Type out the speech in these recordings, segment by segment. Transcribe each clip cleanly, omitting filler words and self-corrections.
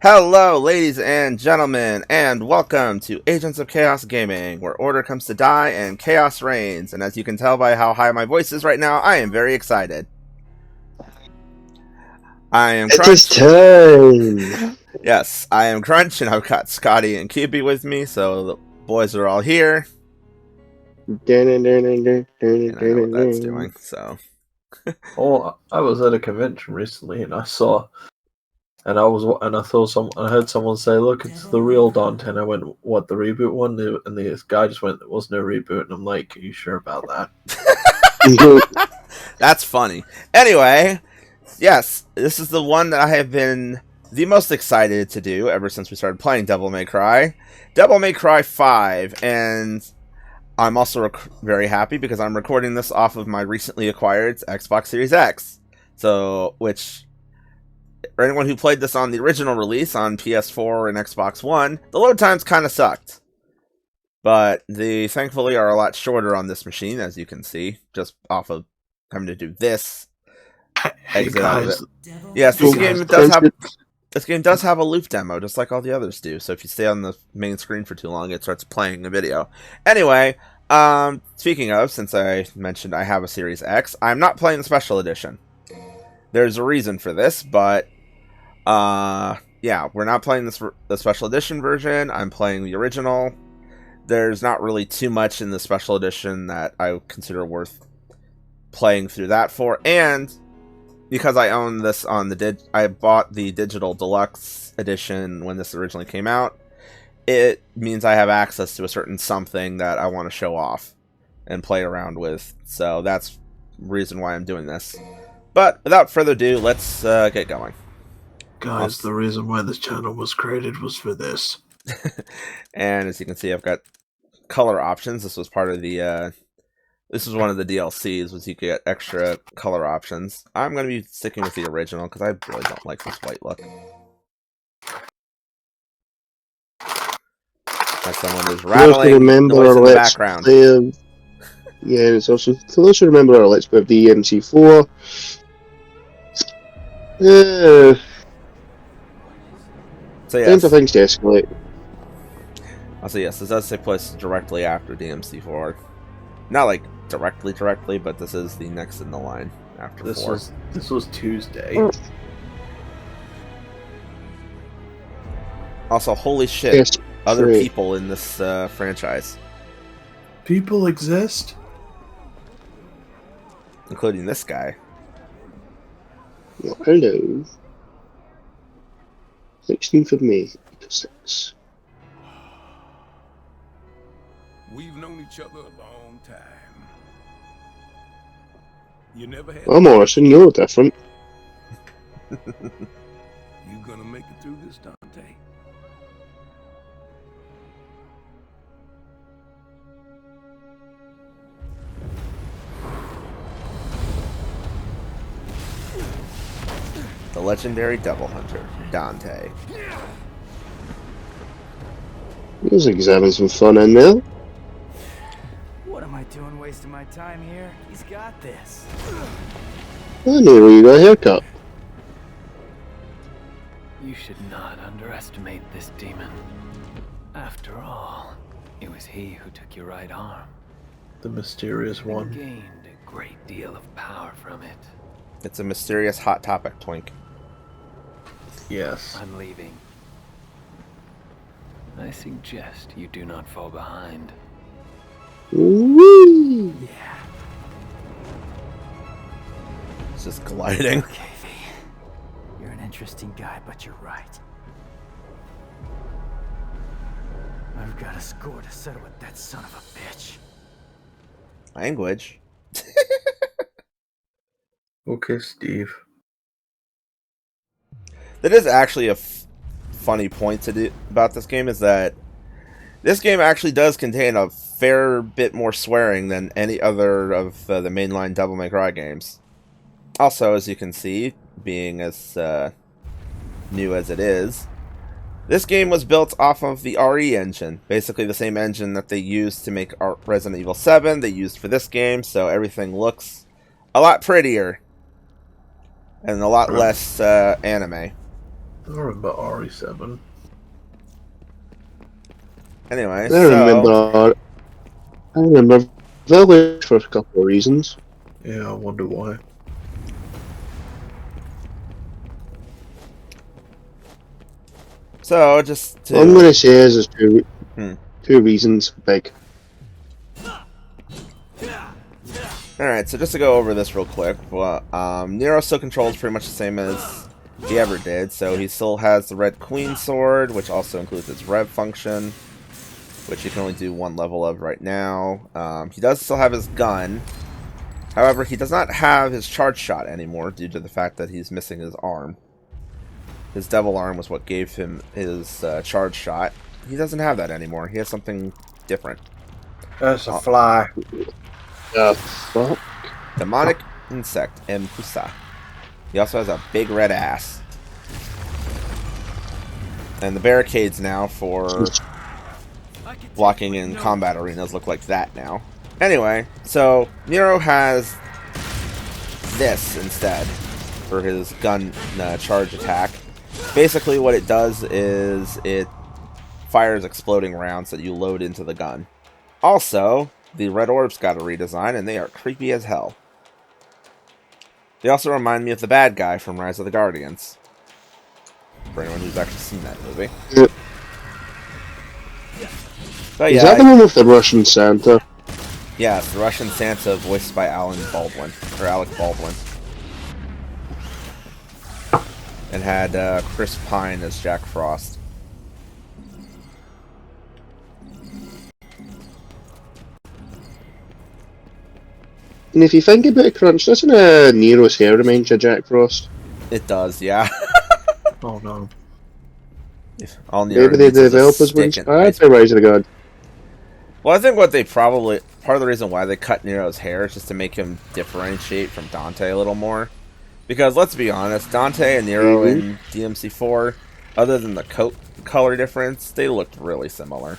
Hello, ladies and gentlemen, and welcome to Agents of Chaos Gaming, where order comes to die and chaos reigns. And as you can tell by how high my voice is right now, I am very excited. I am It is Crunch. time! Yes, I am Crunch, and I've got Scotty and QB with me, so the boys are all here. And I know what that's doing, so. Oh, I was at a convention recently, and I heard someone say, "Look, it's the real Dante." And I went, "What, the reboot one?" And this guy just went, "There was no reboot." And I'm like, "Are you sure about that?" That's funny. Anyway, yes, this is the one that I have been the most excited to do ever since we started playing Devil May Cry. Devil May Cry 5, and I'm also very happy because I'm recording this off of my recently acquired Xbox Series X. So, which, for anyone who played this on the original release on PS4 and Xbox One, the load times kind of sucked. But they thankfully are a lot shorter on this machine, as you can see, just off of having to do this. Exit out of it. Yes, this game does have a loop demo, just like all the others do. So if you stay on the main screen for too long, it starts playing a video. Anyway, speaking of, since I mentioned I have a Series X, I'm not playing the Special Edition. There's a reason for this, but yeah, we're not playing the Special Edition version. I'm playing the original. There's not really too much in the Special Edition that I consider worth playing through that for, and because I own this on I bought the digital deluxe edition when this originally came out. It means I have access to a certain something that I want to show off and play around with. So that's the reason why I'm doing this. But without further ado, let's get going. Guys, the reason why this channel was created was for this. And as you can see, I've got color options. This was part of the this is one of the DLCs, was you could get extra color options. I'm going to be sticking with the original because I really don't like this white look. As someone is rattling noise in the background. Yeah, and it's also, for those who remember our Let's Play of the EMC4, so yes. Time for things to escalate. Also, yes, this does take place directly after DMC4. Not like directly, but this is the next in the line after 4. This was Tuesday. Also, holy shit, Yes, other people in this franchise. People exist? Including this guy. Well, hello. 16th of May, 86. We've known each other a long time. You never had. Well, Morrison, you're different. You gonna make it through this, Dante? The legendary devil hunter, Dante. Let's examine some fun in there. What am I doing wasting my time here? He's got this. I knew you got a haircut. You should not underestimate this demon. After all, it was he who took your right arm. The mysterious And one. gained a great deal of power from it. It's a mysterious hot topic, Twink. Yes. I'm leaving. I suggest you do not fall behind. Whee! Yeah. It's just gliding. Okay, V. You're an interesting guy, but you're right. I've got a score to settle with that son of a bitch. Language. Okay, Steve. That is actually a funny point to do about this game, is that this game actually does contain a fair bit more swearing than any other of the mainline Devil May Cry games. Also, as you can see, being as new as it is, this game was built off of the RE engine. Basically the same engine that they used to make Resident Evil 7, they used for this game, so everything looks a lot prettier and a lot less anime. I remember RE7. Anyway, I remember Village for a couple of reasons. Yeah, I wonder why. So just to All I'm going to say is there's Hmm. two reasons big. Alright, so just to go over this real quick, well, Nero still controls pretty much the same as he ever did, so he still has the Red Queen Sword, which also includes its Rev function, which you can only do one level of right now. He does still have his gun, however, he does not have his charge shot anymore due to the fact that he's missing his arm. His devil arm was what gave him his charge shot. He doesn't have that anymore, he has something different. That's a fly. Fuck. Demonic Insect Mpusa. He also has a big red ass. And the barricades now for blocking in combat arenas look like that now. Anyway, so Nero has this instead for his gun charge attack. Basically what it does is it fires exploding rounds that you load into the gun. Also, the red orbs got a redesign, and they are creepy as hell. They also remind me of the bad guy from Rise of the Guardians. For anyone who's actually seen that movie. Yeah. But Is that the one with the Russian Santa? Yeah, it's the Russian Santa voiced by Alec Baldwin. And had Chris Pine as Jack Frost. And if you think about it, Crunch, doesn't Nero's hair remind you of Jack Frost? It does, yeah. Oh no. All Nero Maybe the needs is a developers were stick and inspired ice. by Rise of the God. Well, I think what they probably... Part of the reason why they cut Nero's hair is just to make him differentiate from Dante a little more. Because, let's be honest, Dante and Nero in DMC4, other than the coat color difference, they looked really similar.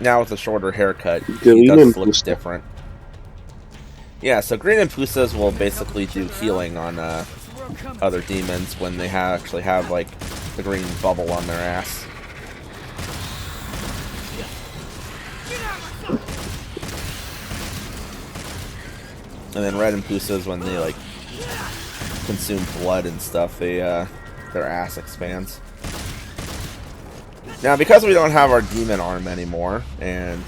Now with a shorter haircut, he does look different. Yeah, so Green and Pusas will basically do healing on other demons when they actually have, like, the green bubble on their ass. And then Red and Pusas, when they, like, consume blood and stuff, they, their ass expands. Now, because we don't have our demon arm anymore, and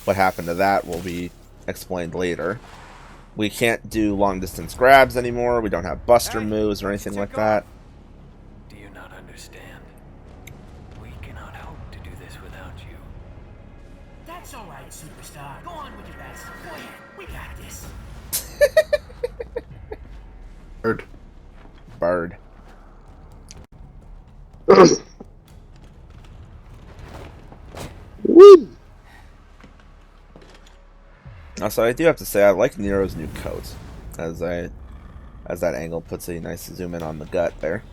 what happened to that will be explained later, we can't do long-distance grabs anymore, we don't have buster moves or anything like that. Do you not understand? We cannot hope to do this without you. That's all right, superstar. Go on with your best. Go ahead. We got this. Bird. Woo! Also, I do have to say I like Nero's new coat, as that angle puts a nice zoom in on the gut there.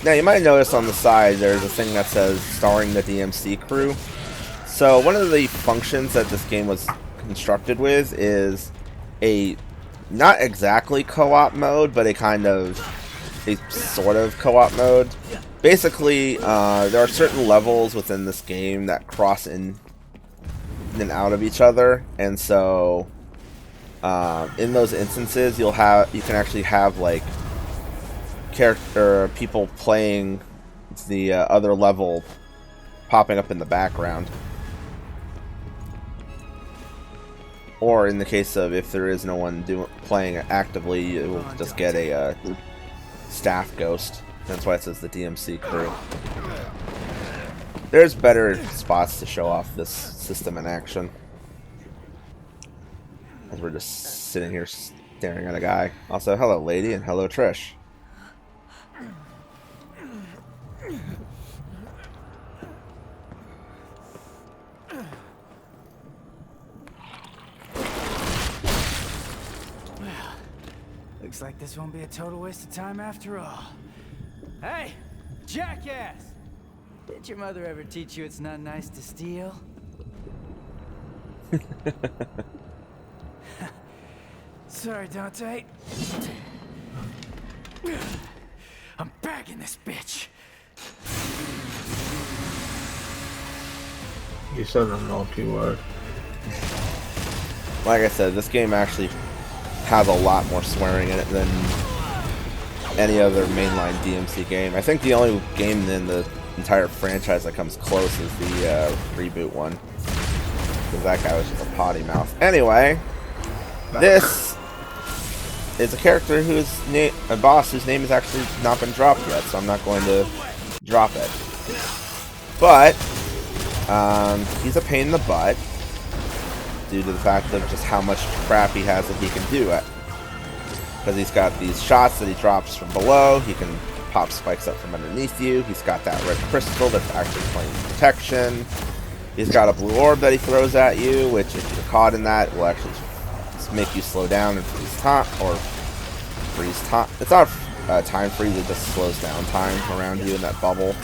Now you might notice on the side there's a thing that says starring the DMC crew. So one of the functions that this game was constructed with is a not exactly co-op mode, but a sort of co-op mode. Basically, there are certain levels within this game that cross in and out of each other, and so in those instances, you can actually have like people playing the other level popping up in the background. Or in the case of if there is no one playing actively, you will just get a staff ghost. That's why it says the DMC crew. There's better spots to show off this system in action. As we're just sitting here staring at a guy. Also, hello lady and hello Trish. Looks like this won't be a total waste of time after all. Hey, jackass! Did your mother ever teach you it's not nice to steal? Sorry, Dante. I'm back in this bitch. You said a naughty word. Like I said, this game actually has a lot more swearing in it than any other mainline DMC game. I think the only game in the entire franchise that comes close is the reboot one. Because that guy was just a potty mouth. Anyway, this is a character a boss whose name has actually not been dropped yet, so I'm not going to drop it. But he's a pain in the butt due to the fact of just how much crap he has that he can do it. Because he's got these shots that he drops from below, he can pop spikes up from underneath you, he's got that red crystal that's actually playing protection, he's got a blue orb that he throws at you, which if you're caught in that will actually make you slow down and freeze time, it's not time freeze, it just slows down time around you in that bubble.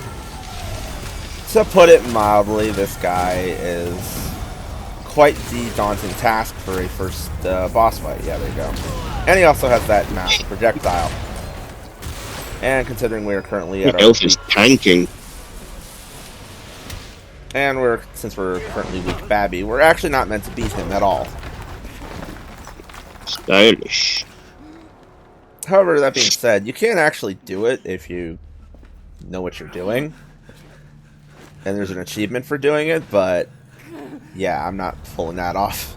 To put it mildly, this guy is quite the daunting task for a first boss fight. Yeah, there you go. And he also has that massive projectile. And considering we're currently at our Elf is tanking. and since we're currently weak Babby, we're actually not meant to beat him at all. Stylish. However, that being said, you can actually do it if you know what you're doing. And there's an achievement for doing it, but yeah, I'm not pulling that off.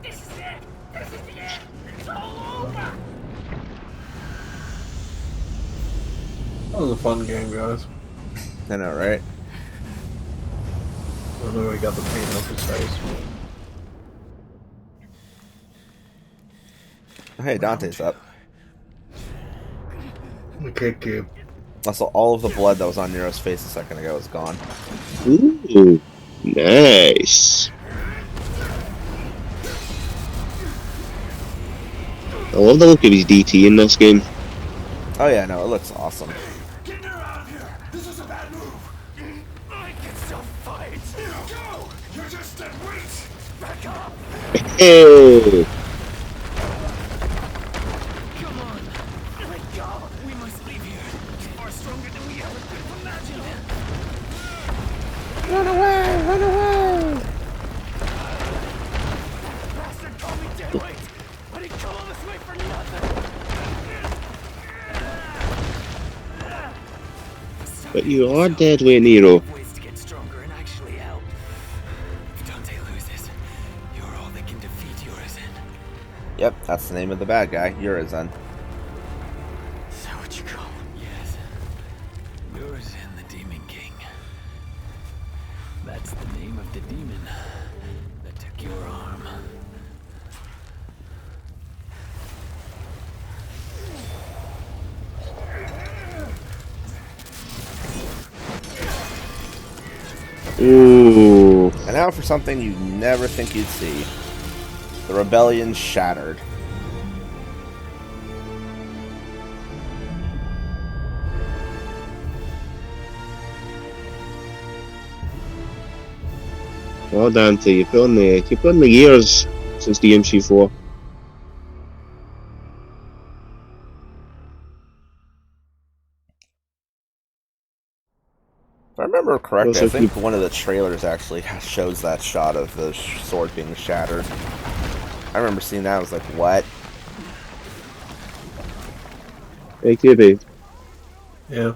This is it. This is the end. It's all over. That was a fun game, guys. I know, right? I know he got the paint off his face. Hey, Dante's up. The kick you. Also, all of the blood that was on Nero's face a second ago is gone. Ooh, nice. I love the look of his DT in this game. Oh yeah, no, it looks awesome. Get her out of here! This is a bad move! I can still fight. Go! You're just dead weight! Back up. Hey! Come on. Let go. We must leave here. It's far stronger than we ever could have imagined. Run away! Run away! Bastard called me dead weight, but he come all this way for nothing. But you are deadly, Nero. Ways to get stronger and actually help. If Dante loses, you're all that can defeat Urizen. Yep, that's the name of the bad guy, Urizen. Is that what you call him? Yes. Urizen, the Demon King. That's the name of the demon that took your arm. Ooh. And now for something you never think you'd see. The rebellion shattered. Well, Dante, you put on the years since DMC4. If I remember correctly, Also, I think one of the trailers actually shows that shot of the sword being shattered. I remember seeing that, I was like, what? Hey, KB. Yeah.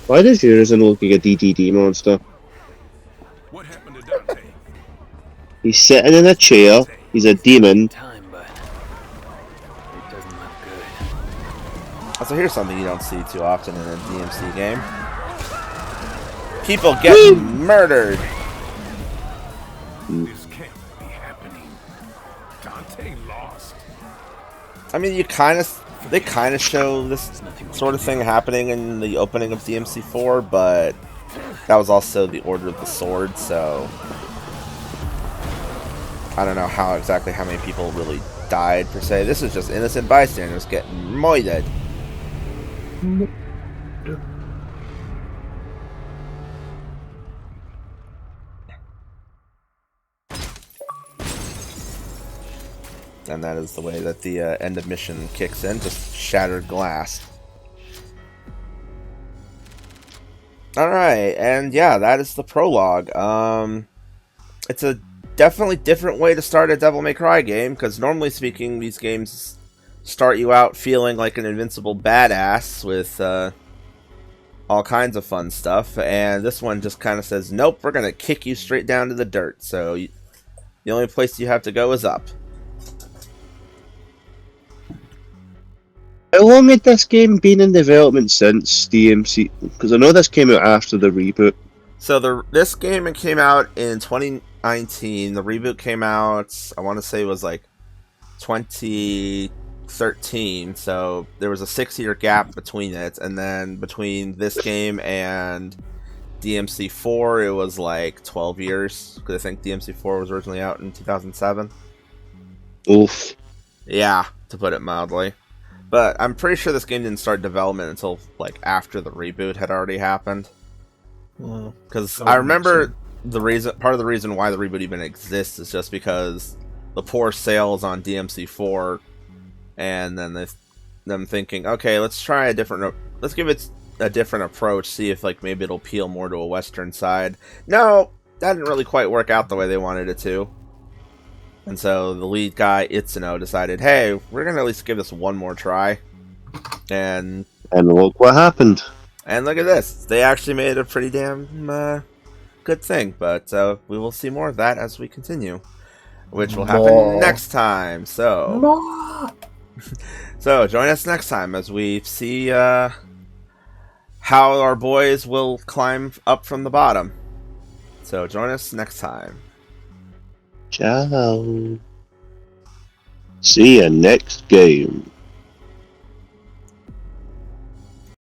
Why does Urizen look like a DDD monster? What happened to Dante? He's sitting in a chair, he's a demon. Time, but it doesn't look good. Also, here's something you don't see too often in a DMC game. People getting murdered. This can't be happening. Dante lost. I mean, they kind of show this sort of thing happening in the opening of DMC4, but that was also the Order of the Sword, so I don't know how many people really died per se. This is just innocent bystanders getting murdered. And that is the way that the end of mission kicks in, just shattered glass. Alright, and yeah, that is the prologue. It's a definitely different way to start a Devil May Cry game, because normally speaking, these games start you out feeling like an invincible badass with all kinds of fun stuff, and this one just kind of says, nope, we're going to kick you straight down to the dirt, so the only place you have to go is up. How long had this game been in development since DMC? Because I know this came out after the reboot. So this game came out in 2019. The reboot came out, I want to say it was like 2013. So there was a 6-year gap between it, and then between this game and DMC4, it was like 12 years. Because I think DMC4 was originally out in 2007. Oof. Yeah, to put it mildly. But I'm pretty sure this game didn't start development until like after the reboot had already happened. Because I remember part of the reason why the reboot even exists is just because the poor sales on DMC4, and then them thinking, okay, let's give it a different approach, see if like maybe it'll appeal more to a Western side. No, that didn't really quite work out the way they wanted it to. And so the lead guy, Itsuno, decided, hey, we're going to at least give this one more try. And look what happened. And look at this. They actually made a pretty damn good thing. But we will see more of that as we continue. Which will happen next time. So, so join us next time as we see how our boys will climb up from the bottom. So join us next time. Ciao. See you next game.